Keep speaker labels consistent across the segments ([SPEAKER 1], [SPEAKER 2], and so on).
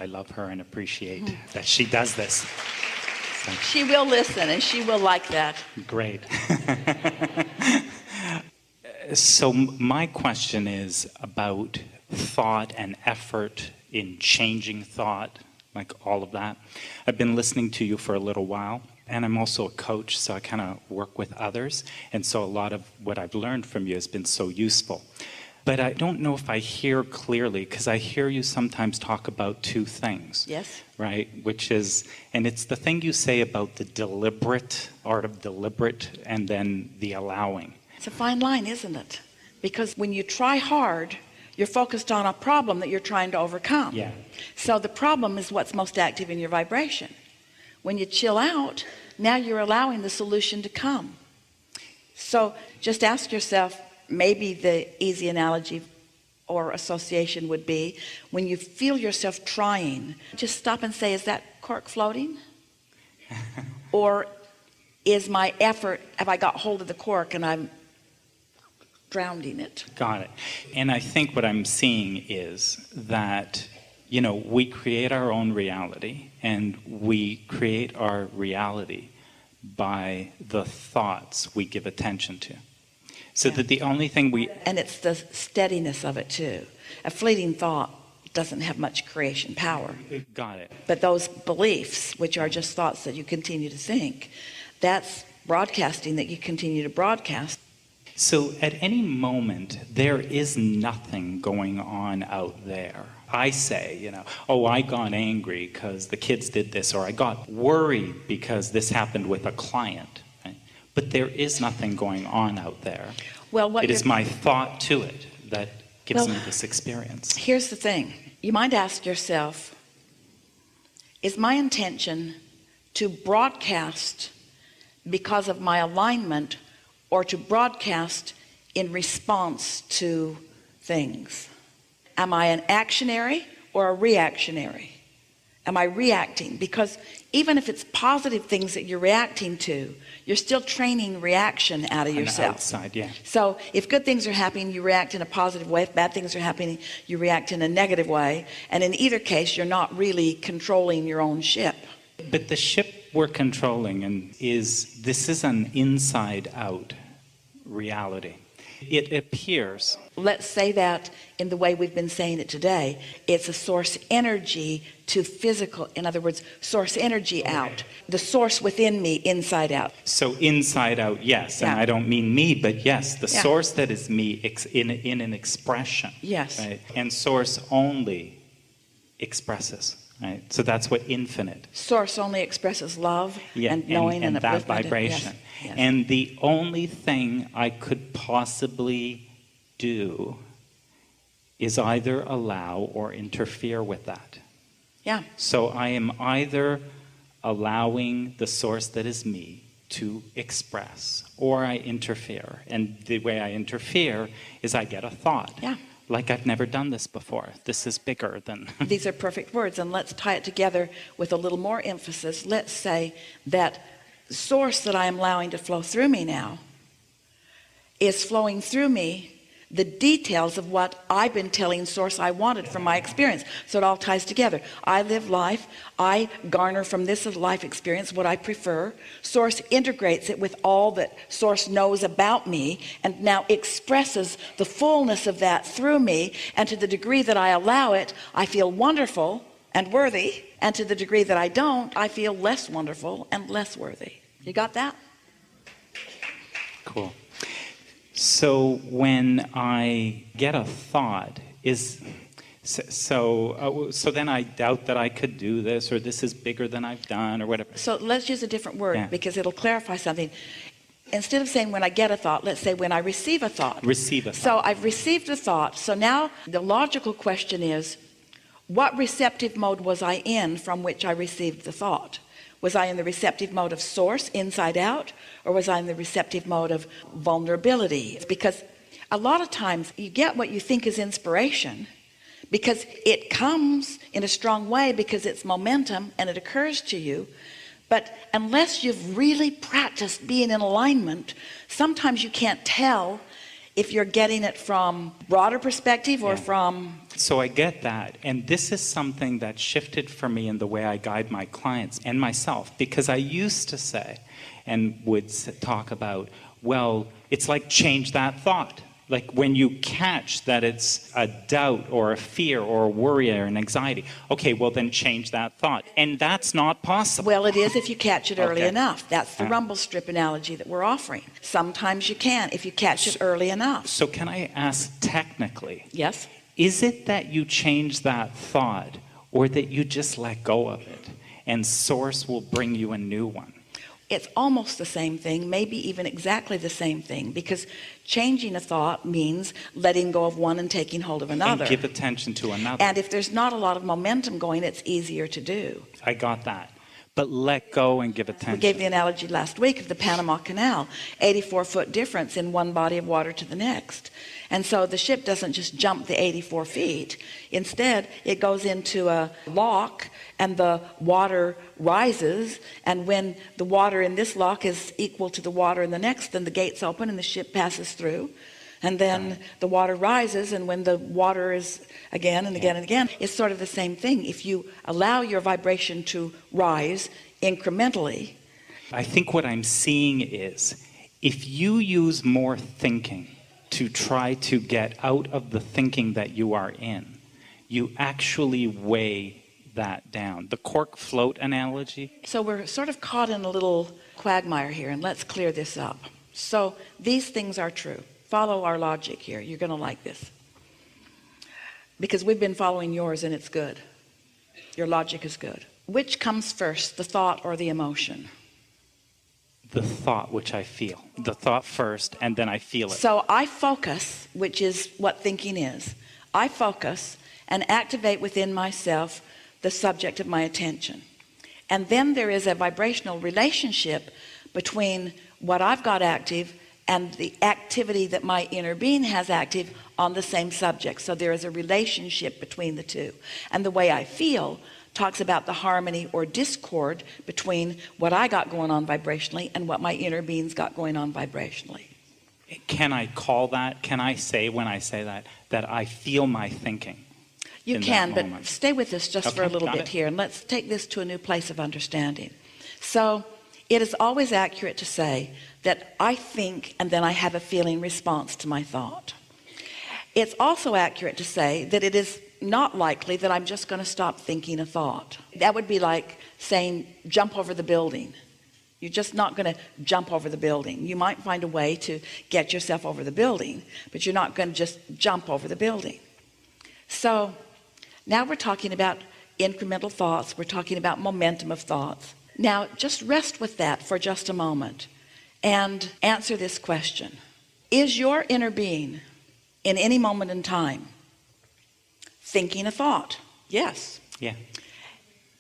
[SPEAKER 1] I love her and appreciate that she does this. So,
[SPEAKER 2] She will listen, and she will like that.
[SPEAKER 1] great. So my question is about thought and effort in changing thought, like all of that. I've been listening to you for a little while, and I'm also a coach, so I kind of work with others, and so a lot of what I've learned from you has been so useful. But I don't know if I hear clearly, because I hear you sometimes talk about two things.
[SPEAKER 2] Yes.
[SPEAKER 1] Right? Which is, and it's the thing you say about the deliberate, art of deliberate, and then the allowing.
[SPEAKER 2] It's a fine line, isn't it? Because when you try hard, you're focused on a problem that you're trying to overcome.
[SPEAKER 1] Yeah.
[SPEAKER 2] So the problem is what's most active in your vibration. When you chill out, now you're allowing the solution to come. So just ask yourself, maybe the easy analogy or association would be, when you feel yourself trying, just stop and say, is that cork floating? Or is my effort, have I got hold of the cork and I'm drowning it?
[SPEAKER 1] Got it. And I think what I'm seeing is that, you know, we create our own reality, and we create our reality by the thoughts we give attention to. So that the only thing we...
[SPEAKER 2] And it's the steadiness of it too. A fleeting thought doesn't have much creation power.
[SPEAKER 1] Got it.
[SPEAKER 2] But those beliefs, which are just thoughts that you continue to think, that's broadcasting that you continue to broadcast.
[SPEAKER 1] So at any moment, there is nothing going on out there. I say, you know, oh, I got angry because the kids did this, or I got worried because this happened with a client. Right? But there is nothing going on out there.
[SPEAKER 2] Well,
[SPEAKER 1] it is my thought to it that gives me this experience.
[SPEAKER 2] Here's the thing. You might ask yourself, is my intention to broadcast because of my alignment, or to broadcast in response to things? Am I an actionary or a reactionary? Am I reacting? Because even if it's positive things that you're reacting to, you're still training reaction out of yourself.
[SPEAKER 1] On the outside, yeah.
[SPEAKER 2] So if good things are happening, you react in a positive way. If bad things are happening, you react in a negative way. And in either case, you're not really controlling your own ship.
[SPEAKER 1] But the ship we're controlling this is an inside-out reality. It appears.
[SPEAKER 2] Let's say that in the way we've been saying it today, it's a source energy to physical. In other words, source energy out. The source within me, inside out.
[SPEAKER 1] So inside out, yes. Yeah. And I don't mean me, but yes, the source that is me in an expression.
[SPEAKER 2] Yes.
[SPEAKER 1] Right? And source only expresses. Right? So that's what infinite.
[SPEAKER 2] Source only expresses love and knowing and
[SPEAKER 1] that vibration.
[SPEAKER 2] Yes.
[SPEAKER 1] And the only thing I could possibly do is either allow or interfere with that.
[SPEAKER 2] Yeah.
[SPEAKER 1] So I am either allowing the source that is me to express, or I interfere. And the way I interfere is I get a thought.
[SPEAKER 2] Yeah.
[SPEAKER 1] Like I've never done this before. This is bigger than...
[SPEAKER 2] These are perfect words, and let's tie it together with a little more emphasis. Let's say that the source that I am allowing to flow through me now is flowing through me the details of what I've been telling source I wanted from my experience. So it all ties together. I live life. I garner from this life experience what I prefer. Source integrates it with all that source knows about me, and now expresses the fullness of that through me. And to the degree that I allow it, I feel wonderful and worthy. And to the degree that I don't, I feel less wonderful and less worthy. You got that?
[SPEAKER 1] Cool. So when I get a thought, so then I doubt that I could do this, or this is bigger than I've done, or whatever.
[SPEAKER 2] So let's use a different word, because it'll clarify something. Instead of saying when I get a thought, let's say when I receive a thought.
[SPEAKER 1] Receive a thought.
[SPEAKER 2] So I've received a thought. So now the logical question is, what receptive mode was I in from which I received the thought? Was I in the receptive mode of source, inside out, or was I in the receptive mode of vulnerability? It's because a lot of times you get what you think is inspiration because it comes in a strong way, because it's momentum and it occurs to you. But unless you've really practiced being in alignment, sometimes you can't tell if you're getting it from broader perspective or
[SPEAKER 1] Yeah.
[SPEAKER 2] from...
[SPEAKER 1] So I get that. And this is something that shifted for me in the way I guide my clients and myself. Because I used to say, and would talk about, well, it's like change that thought. Like when you catch that it's a doubt or a fear or a worry or an anxiety, okay, well then change that thought. And that's not possible.
[SPEAKER 2] Well, it is if you catch it early
[SPEAKER 1] Okay.
[SPEAKER 2] enough. That's the rumble strip analogy that we're offering. Sometimes you can if you catch it early enough.
[SPEAKER 1] So can I ask technically,
[SPEAKER 2] Yes?
[SPEAKER 1] is it that you change that thought or that you just let go of it and source will bring you a new one?
[SPEAKER 2] It's almost the same thing, maybe even exactly the same thing, because changing a thought means letting go of one and taking hold of another.
[SPEAKER 1] And give attention to another.
[SPEAKER 2] And if there's not a lot of momentum going, it's easier to do.
[SPEAKER 1] I got that. But let go and give
[SPEAKER 2] We
[SPEAKER 1] attention.
[SPEAKER 2] gave the analogy last week of the Panama Canal, 84-foot difference in one body of water to the next. And so the ship doesn't just jump the 84 feet. Instead, it goes into a lock and the water rises. And when the water in this lock is equal to the water in the next, then the gates open and the ship passes through. And then the water rises, and when the water is again and again and again, it's sort of the same thing. If you allow your vibration to rise incrementally.
[SPEAKER 1] I think what I'm seeing is if you use more thinking to try to get out of the thinking that you are in, you actually weigh that down. The cork float analogy.
[SPEAKER 2] So we're sort of caught in a little quagmire here, and let's clear this up. So these things are true. Follow our logic here. You're going to like this. Because we've been following yours and it's good. Your logic is good. Which comes first, the thought or the emotion?
[SPEAKER 1] The thought which I feel. The thought first, and then I feel it.
[SPEAKER 2] So I focus, which is what thinking is. I focus and activate within myself the subject of my attention. And then there is a vibrational relationship between what I've got active and the activity that my inner being has active on the same subject. So there is a relationship between the two. And the way I feel talks about the harmony or discord between what I got going on vibrationally and what my inner being's got going on vibrationally.
[SPEAKER 1] Can I call that? Can I say when I say that I feel my thinking?
[SPEAKER 2] You
[SPEAKER 1] in
[SPEAKER 2] can,
[SPEAKER 1] that
[SPEAKER 2] but
[SPEAKER 1] moment?
[SPEAKER 2] stay with us just for a
[SPEAKER 1] Okay,
[SPEAKER 2] little
[SPEAKER 1] got
[SPEAKER 2] bit
[SPEAKER 1] it.
[SPEAKER 2] here, and let's take this to a new place of understanding. So it is always accurate to say that I think and then I have a feeling response to my thought. It's also accurate to say that it is not likely that I'm just going to stop thinking a thought. That would be like saying jump over the building. You're just not going to jump over the building. You might find a way to get yourself over the building, but you're not going to just jump over the building. So now we're talking about incremental thoughts. We're talking about momentum of thoughts. Now just rest with that for just a moment and answer this question. Is your inner being in any moment in time thinking a thought? Yes.
[SPEAKER 1] Yeah.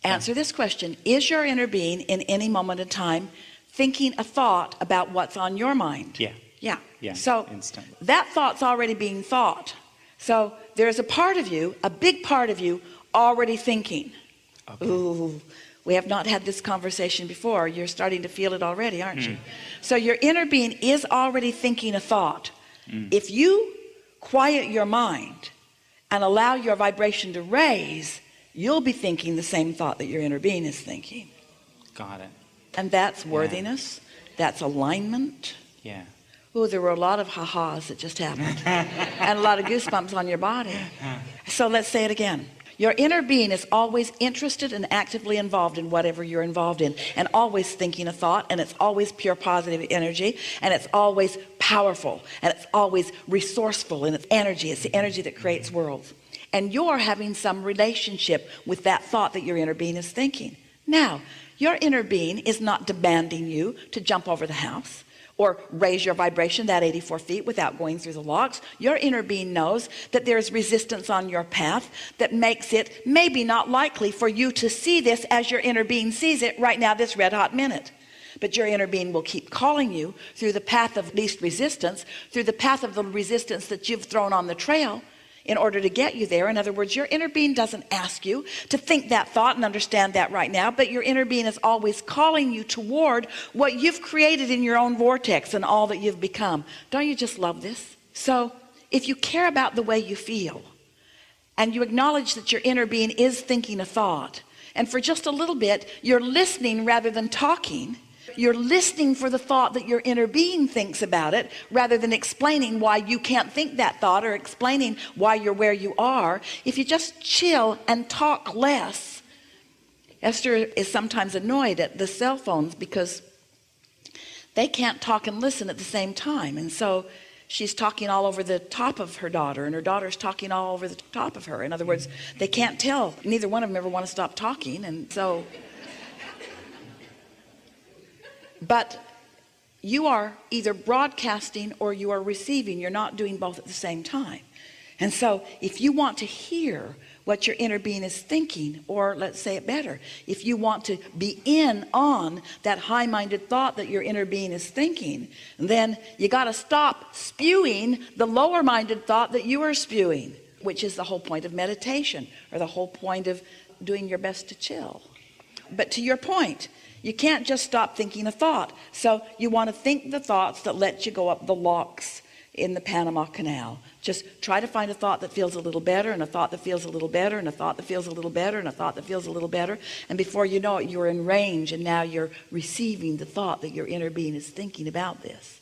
[SPEAKER 2] Answer this question. Is your inner being in any moment in time thinking a thought about what's on your mind?
[SPEAKER 1] Yeah.
[SPEAKER 2] Yeah.
[SPEAKER 1] Yeah.
[SPEAKER 2] So
[SPEAKER 1] Instantly.
[SPEAKER 2] that thought's already being thought. So there's a part of you, a big part of you, already thinking.
[SPEAKER 1] Okay.
[SPEAKER 2] Ooh, we have not had this conversation before. You're starting to feel it already, aren't you? So your inner being is already thinking a thought. If you quiet your mind and allow your vibration to raise, you'll be thinking the same thought that your inner being is thinking.
[SPEAKER 1] Got it.
[SPEAKER 2] And that's worthiness. That's alignment.
[SPEAKER 1] Yeah.
[SPEAKER 2] Oh, there were a lot of ha-has that just happened. And a lot of goosebumps on your body. So let's say it again. Your inner being is always interested and actively involved in whatever you're involved in, and always thinking a thought, and it's always pure positive energy, and it's always powerful, and it's always resourceful in its energy. It's the energy that creates worlds. And you're having some relationship with that thought that your inner being is thinking. Now, your inner being is not demanding you to jump over the house or raise your vibration that 84 feet without going through the logs. Your inner being knows that there's resistance on your path that makes it maybe not likely for you to see this as your inner being sees it right now, this red hot minute. But your inner being will keep calling you through the path of least resistance, through the path of the resistance that you've thrown on the trail, in order to get you there. In other words, your inner being doesn't ask you to think that thought and understand that right now, but your inner being is always calling you toward what you've created in your own vortex and all that you've become. Don't you just love this? So if you care about the way you feel, and you acknowledge that your inner being is thinking a thought, and for just a little bit you're listening rather than talking, you're listening for the thought that your inner being thinks about it, rather than explaining why you can't think that thought, or explaining why you're where you are. If you just chill and talk less. Esther is sometimes annoyed at the cell phones because they can't talk and listen at the same time, and so she's talking all over the top of her daughter, and her daughter's talking all over the top of her. In other words, they can't tell. Neither one of them ever want to stop talking. And so, but you are either broadcasting or you are receiving. You're not doing both at the same time. And so if you want to hear what your inner being is thinking, or let's say it better, if you want to be in on that high-minded thought that your inner being is thinking, then you got to stop spewing the lower-minded thought that you are spewing, which is the whole point of meditation, or the whole point of doing your best to chill. But to your point, you can't just stop thinking a thought. So you want to think the thoughts that let you go up the locks in the Panama Canal. Just try to find a thought that feels a little better, and a thought that feels a little better, and a thought that feels a little better, and a thought that feels a little better. And before you know it, you're in range, and now you're receiving the thought that your inner being is thinking about this.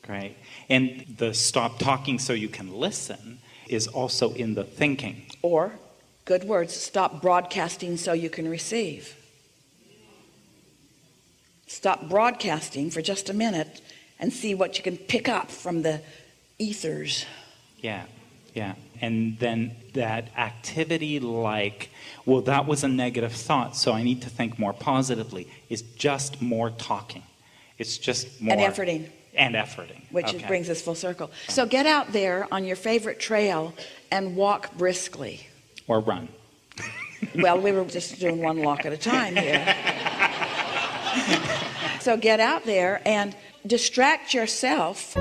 [SPEAKER 1] Great. And the stop talking so you can listen is also in the thinking.
[SPEAKER 2] Or, good words, stop broadcasting so you can receive. Stop broadcasting for just a minute and see what you can pick up from the ethers.
[SPEAKER 1] Yeah. And then that activity, like, well, that was a negative thought, so I need to think more positively, is just more talking. It's just more. And efforting.
[SPEAKER 2] Which brings us full circle. So get out there on your favorite trail and walk briskly.
[SPEAKER 1] Or run.
[SPEAKER 2] Well, we were just doing one walk at a time here. So get out there and distract yourself.